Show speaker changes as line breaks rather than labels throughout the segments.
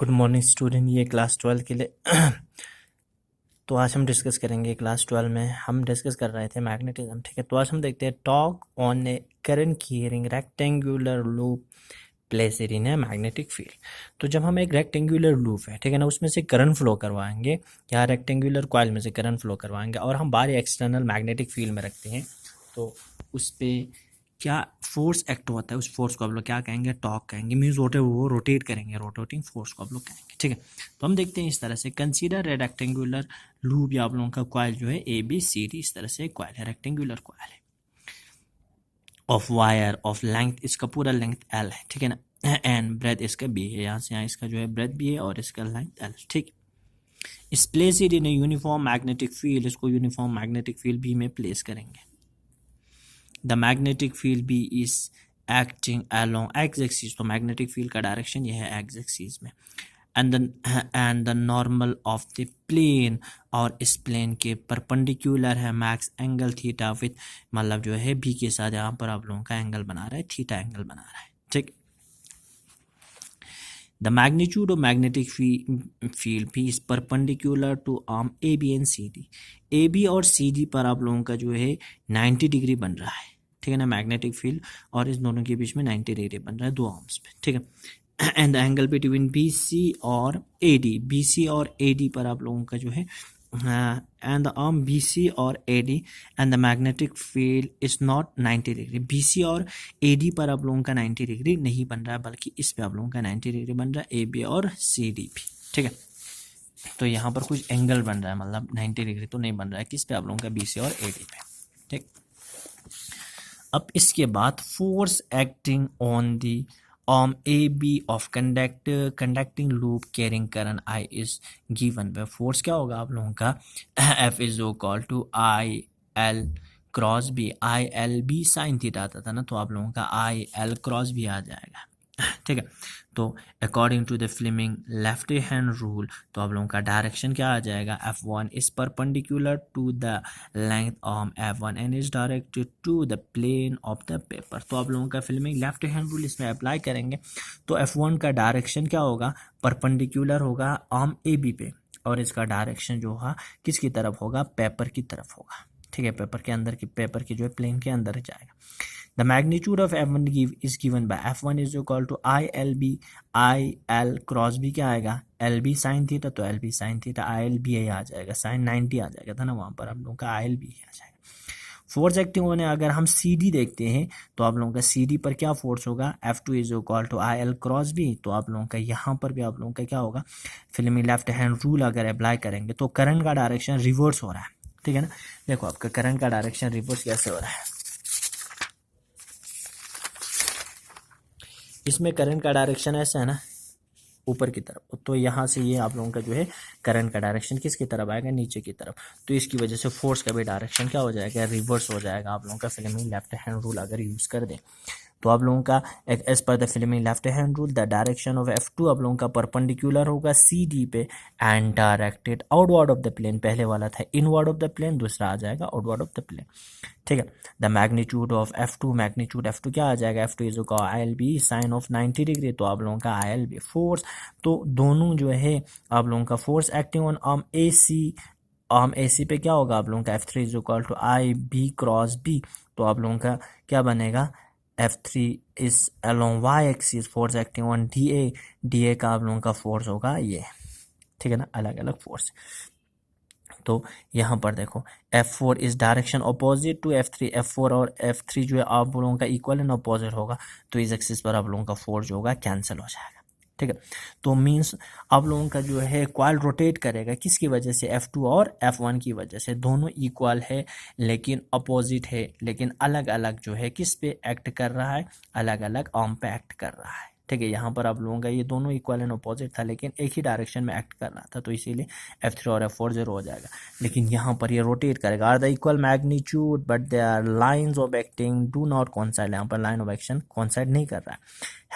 Good morning student, ये class 12 के लिए तो आज हम डिस्कस करेंगे। क्लास 12 में हम डिस्कस कर रहे थे मैग्नेटिज्म, ठीक है। तो आज हम देखते हैं talk on A current carrying rectangular loop placed in a magnetic field. तो जब हम एक रेक्टेंगुलर लूप है, ठीक है ना, उसमें से करंट फ्लो करवाएंगे या रेक्टेंगुलर कॉइल में से करंट फ्लो करवाएंगे और हम बाहर एक्सटर्नल मैग्नेटिक फील्ड में रखते हैं, तो उस पर क्या फोर्स एक्ट होता है, उस फोर्स को आप लोग क्या कहेंगे, टॉर्क कहेंगे। मीन्स वो रोटेट करेंगे, रोटेटिंग फोर्स को आप लोग कहेंगे, ठीक है। तो हम देखते हैं इस तरह से, कंसीडर ए रेक्टेंगुलर लूप या आप लोगों का कॉइल जो है ए बी सी डी, इस तरह से कॉइल है, रेक्टेंगुलर कॉइल है ऑफ वायर ऑफ लेंथ, इसका पूरा लेंथ एल है, ठीक है ना, एंड ब्रेथ इसका बी है, यहाँ से यहाँ इसका जो है ब्रेथ बी है और इसका लेंथ एल, ठीक। इस place it in a uniform magnetic field, इसको यूनिफॉर्म मैग्नेटिक फील्ड बी में प्लेस करेंगे। The magnetic field B is acting along X axis, तो मैग्नेटिक फील्ड का डायरेक्शन ये है एक्स एक्सिस में, and the normal of the plane, और इस प्लेन के परपेंडिकुलर है मैक्स एंगल थीटा विथ, मतलब जो है बी के साथ यहाँ पर आप लोगों का एंगल बना रहा है, थीटा एंगल बना रहा है, ठीक। The magnitude of magnetic field भी is perpendicular to arm A B and C D, A B और सी डी पर आप लोगों का जो है 90 डिग्री बन रहा है, ठीक है ना, मैग्नेटिक फील्ड, और इस दोनों के बीच में 90 डिग्री बन रहा है दो आर्म्स पे, ठीक है। And the angle between B C और ए डी, बी सी और ए डी पर आप लोगों का जो है and the arm B C और A D and the magnetic field is not 90 degree, B C और ए डी पर आप लोगों का 90 डिग्री नहीं बन रहा है, बल्कि इस पे आप लोगों का 90 डिग्री बन रहा है, ए बी और सी डी भी, ठीक है। तो यहाँ पर कुछ एंगल बन रहा है, मतलब 90 डिग्री तो नहीं बन रहा है, किस पे, आप लोगों का बी सी और ए डी पे, ठीक। अब इसके बाद force acting on the arm AB of conducting loop carrying current I is given by force क्या होगा आप लोगों का F is equal to I L cross B, I L B sine theta आता था ना, तो आप लोगों का I L क्रॉस B आ जाएगा, ठीक है। तो according to the Fleming left hand rule, तो आप लोगों का डायरेक्शन क्या आ जाएगा, F1 is perpendicular to the length of F1 and is directed to the plane of the paper. तो आप लोगों का फ्लेमिंग लेफ्ट हैंड रूल इसमें अप्लाई करेंगे, तो F1 का डायरेक्शन क्या होगा, परपेंडिकुलर होगा आर्म AB पे, और इसका डायरेक्शन जो है किसकी तरफ होगा, पेपर की तरफ होगा, ठीक है, पेपर के अंदर की, पेपर की जो है प्लेन के अंदर जाएगा। The magnitude of F1 is given by F1 is equal to ILB, IL cross B क्या आएगा, LB sin थीटा, तो LB sin थीटा, ILB आ जाएगा, sin 90 आ जाएगा था ना, वहाँ पर हम लोगों का ILB आ जाएगा। फोर्स एक्टिंग होने अगर हम CD देखते हैं, तो आप लोगों का CD पर क्या फोर्स होगा, F2 is equal to IL cross B, तो आप लोगों का यहाँ पर भी आप लोगों का क्या होगा, फिल्मी लेफ्ट हैंड रूल अगर अप्लाई करेंगे तो करंट का डायरेक्शन रिवर्स हो रहा है, ठीक है ना। देखो आपका करंट का डायरेक्शन रिवर्स कैसे हो रहा है, इसमें करंट का डायरेक्शन ऐसा है ना, ऊपर की तरफ, तो यहाँ से ये आप लोगों का जो है करंट का डायरेक्शन किसकी तरफ आएगा, नीचे की तरफ, तो इसकी वजह से फोर्स का भी डायरेक्शन क्या हो जाएगा, रिवर्स हो जाएगा, आप लोगों का फ्लेमिंग लेफ्ट हैंड रूल अगर यूज कर दें। तो आप लोगों का एज पर the Fleming left hand rule the direction of F2 आप लोगों का परपेंडिकुलर होगा CD पे and directed outward of the plane, पहले वाला था इनवर्ड ऑफ द प्लेन, दूसरा आ जाएगा आउटवर्ड ऑफ द प्लेन, ठीक है। The magnitude of F2, magnitude F2 क्या आ जाएगा, F2 is equal ILB sine of 90 degree, तो आप लोगों का ILB फोर्स, तो दोनों जो है आप लोगों का force acting on arm AC, arm AC पे क्या होगा आप लोगों का F3 is equal to IB cross B, तो आप लोगों का क्या बनेगा, F3 is along Y axis, force acting on DA, DA का आप लोगों का फोर्स होगा ये, ठीक है ना, अलग अलग फोर्स। तो यहाँ पर देखो F4 is direction opposite to F3, F4 और F3 जो है आप लोगों का इक्वल एंड अपोजिट होगा, तो इस एक्सिस पर आप लोगों का फोर्स जो होगा कैंसिल हो जाएगा, ठीक है। तो मीन्स आप लोगों का जो है कॉइल रोटेट करेगा किसकी वजह से, F2 और F1 की वजह से, दोनों इक्वल है लेकिन अपोजिट है, लेकिन अलग अलग जो है किस पे एक्ट कर रहा है, अलग अलग आर्म पे एक्ट कर रहा है, ठीक है। यहाँ पर आप लोगों का ये दोनों इक्वल एंड अपोजिट था, लेकिन एक ही डायरेक्शन में एक्ट कर रहा था, तो इसीलिए F3 और F4 जीरो हो जाएगा, लेकिन यहाँ पर ये रोटेट करेगा। Are the equal magnitude but they are lines of acting do not coincide, यहाँ पर लाइन ऑफ एक्शन कॉन्साइड नहीं कर रहा है,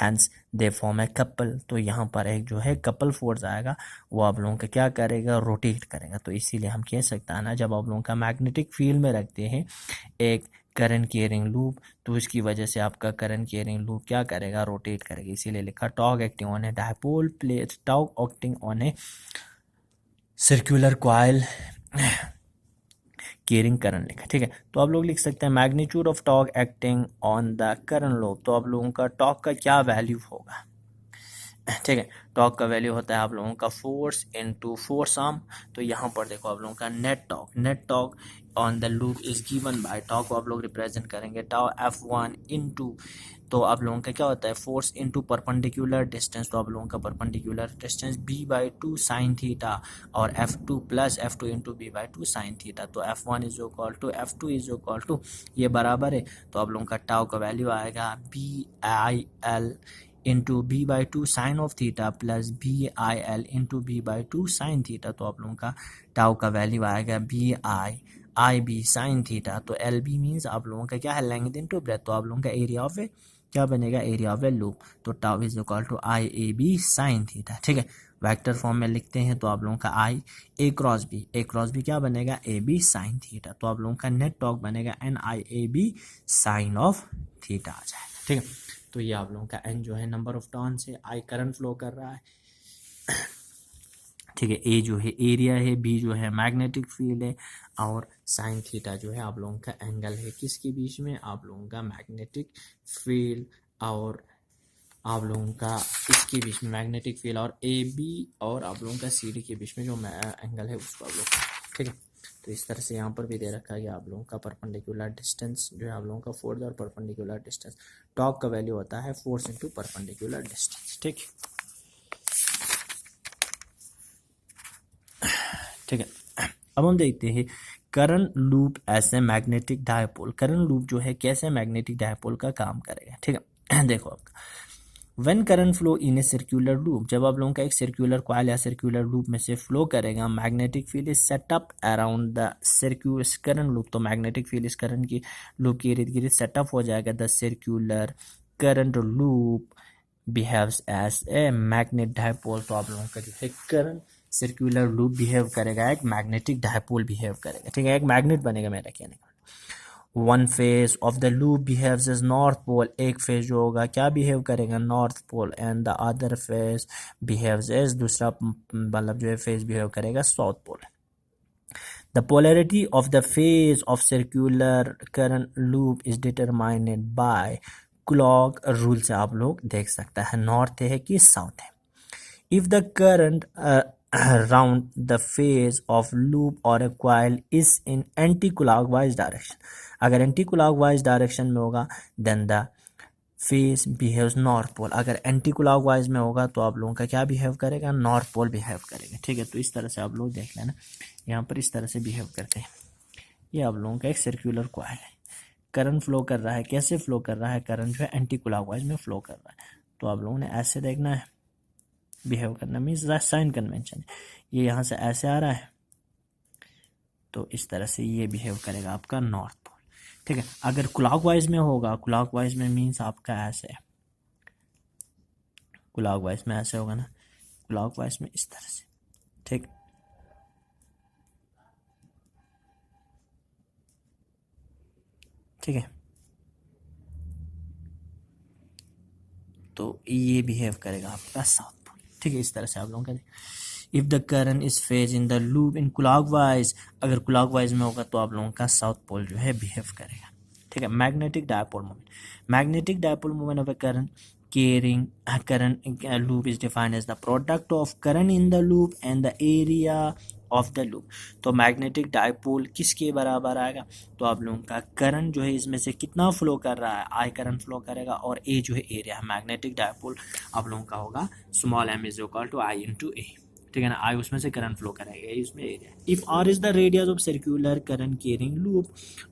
hence they form a couple, तो यहाँ पर एक जो है कपल फोर्स आएगा, वो आप लोगों का क्या करेगा, रोटेट करेगा। तो इसीलिए हम कह सकते हैं ना, जब आप लोगों का मैग्नेटिक फील्ड में रखते हैं एक करंट कैरिंग लूप, तो इसकी वजह से आपका करंट कैरिंग लूप क्या करेगा, रोटेट करेगा, इसीलिए लिखा torque acting on A dipole plate, torque acting on a circular coil carrying current लिखा। ठीक है, तो आप लोग लिख सकते हैं magnitude of torque acting on the current loop, तो आप लोगों का टॉर्क का क्या वैल्यू होगा। ठीक है, टॉर्क का वैल्यू होता है आप लोगों का फोर्स इनटू फोर्स आर्म। तो यहाँ पर देखो आप लोगों का net torque on the loop is given by, torque को आप लोग रिप्रेजेंट करेंगे टाउ F1 इनटू, तो आप लोगों का क्या होता है फोर्स इनटू परपेंडिकुलर डिस्टेंस, तो आप लोगों का perpendicular distance b/2 sine theta और F2 plus F2 into b/2 sine theta, तो F1 is equal to F2 is equal to ये बराबर है, तो आप लोगों का टाउ का वैल्यू आएगा BIL into b/2 sine of theta plus BIL into b/2 sine theta, तो आप लोगों का टाउ का वैल्यू आएगा BI साइन थीटा, तो LB मीन्स आप लोगों का क्या है लेंथ इनटू ब्रेथ, तो आप लोगों का एरिया ऑफ ए क्या बनेगा, एरिया ऑफ ए लूप, तो tau is equal to IAB sine theta. ठीक है, वेक्टर फॉर्म में लिखते हैं तो आप लोगों का A क्रॉस B क्या बनेगा AB साइन थीटा, तो आप लोगों का नेट टॉर्क बनेगा NIAB साइन ऑफ थीटा आ जाएगा। ठीक है, तो ये आप लोगों का N जो है नंबर ऑफ टर्न्स है, I करंट फ्लो कर रहा है। ठीक है, A जो है एरिया है, B जो है मैग्नेटिक फील्ड है, और साइन थीटा जो है आप लोगों का एंगल है किसके बीच में, आप लोगों का मैग्नेटिक फील्ड और आप लोगों का इसके बीच में, मैग्नेटिक फील्ड और AB और आप लोगों का CD के बीच में जो एंगल है उसको आप लोग। ठीक है, तो इस तरह से यहाँ पर भी दे रखा है आप लोगों का परपेंडिकुलर डिस्टेंस जो है आप लोगों का फोर्स और परपेंडिकुलर डिस्टेंस, टॉर्क का वैल्यू होता है फोर्स इनटू परपेंडिकुलर डिस्टेंस। ठीक है, अब हम देखते हैं current loop as a magnetic dipole, current loop जो है कैसे मैग्नेटिक डायपोल का काम करेगा। ठीक है, देखो आपका when current flow in a circular loop, जब आप लोगों का एक सर्कुलर कॉइल या सर्कुलर लूप में से फ्लो करेगा, magnetic field is set up around the circular current loop, तो मैग्नेटिक फील्ड इस करंट की लूप के इर्द गिर्द सेटअप हो जाएगा। The circular current loop behaves as a magnet dipole, तो आप लोगों का जो है करंट सर्कुलर लूप बिहेव करेगा, एक मैग्नेटिक डायपोल बिहेव करेगा। ठीक है, एक मैग्नेट बनेगा मेरा कहने का। One face of the loop behaves as north pole, एक फेज जो होगा क्या बिहेव करेगा, north pole, and the other face behaves as, दूसरा मतलब जो है फेज बिहेव करेगा south pole. The polarity of the face of circular current loop is determined by clock rule से आप लोग देख सकते हैं नॉर्थ है कि साउथ है। If the current around the phase of loop or a coil is in anti-clockwise direction, अगर anti-clockwise direction में होगा then the phase behaves north pole, अगर anti-clockwise में होगा तो आप लोगों का क्या बिहेव करेगा, नॉर्थ पोल बिहेव करेगा। ठीक है, तो इस तरह से आप लोग देख लेना, यहाँ पर इस तरह से बिहेव करते हैं। ये आप लोगों का एक सर्कुलर कॉइल है, करंट फ्लो कर रहा है, कैसे फ्लो कर रहा है, करंट जो है एंटी-क्लॉकवाइज में फ्लो कर रहा है, तो आप लोगों ने ऐसे देखना है बिहेव करना, मीन्स साइन कन्वेंशन, ये यहाँ से ऐसे आ रहा है तो इस तरह से ये बिहेव करेगा आपका नॉर्थ पोल। ठीक है, अगर क्लॉकवाइज में होगा, क्लॉकवाइज में मीन्स आपका ऐसे, क्लॉकवाइज में ऐसे होगा ना, क्लॉकवाइज में इस तरह से। ठीक, ठीक है, तो ये बिहेव करेगा आपका साउथ पोल। ठीक है, इस तरह से आप लोगों का if the current is phase in the loop in clockwise, अगर क्लॉकवाइज में होगा तो आप लोगों का साउथ पोल जो है बिहेव करेगा। ठीक है, magnetic dipole moment, magnetic dipole moment of A current carrying current loop is defined as the product of current in the loop and the area of the loop. तो magnetic dipole किसके बराबर आएगा, तो आप लोगों का करंट जो है इसमें से कितना फ्लो कर रहा है, आई करंट फ्लो करेगा, और ए जो है एरिया है, मैग्नेटिक डायपोल आप लोगों का होगा small m is equal to I into A. ठीक है ना, आई उसमें से करंट फ्लो करेगा, ए उसमें area. If R is the radius of circular current carrying loop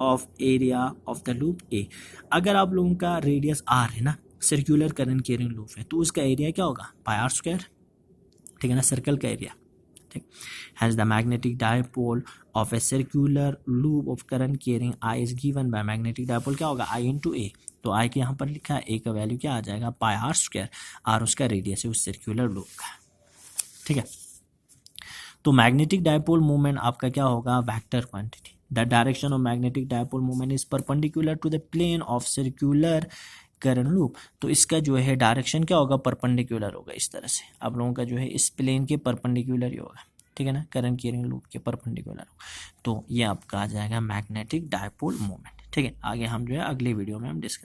of area of the loop A, अगर आप लोगों का रेडियस आर है ना, सर्कुलर करंट कैरिंग लूप है, तो उसका एरिया क्या होगा, पाई आर स्क्वायर। ठीक है ना, सर्कल का एरिया। ठीक, hence the magnetic dipole of a circular loop of current carrying I is given by magnetic dipole क्या होगा, I into A। तो I के यहाँ पर लिखा है, A का वैल्यू क्या आ जाएगा, पाई आर स्क्वायर, आर उसका रेडियस है उस सर्कुलर लूप का। ठीक है, तो मैग्नेटिक डायपोल मूवमेंट आपका क्या होगा, vector quantity. The direction of magnetic dipole moment is perpendicular to the plane of circular current loop. तो इसका जो है डायरेक्शन क्या होगा, परपेंडिकुलर होगा। इस तरह से आप लोगों का जो है इस प्लेन के परपेंडिकुलर ही होगा, ठीक है ना, करंट कैरिंग लूप के परपेंडिकुलर। तो ये आपका आ जाएगा मैग्नेटिक डायपोल मोमेंट। ठीक है, आगे हम जो है अगले वीडियो में हम डिस्कस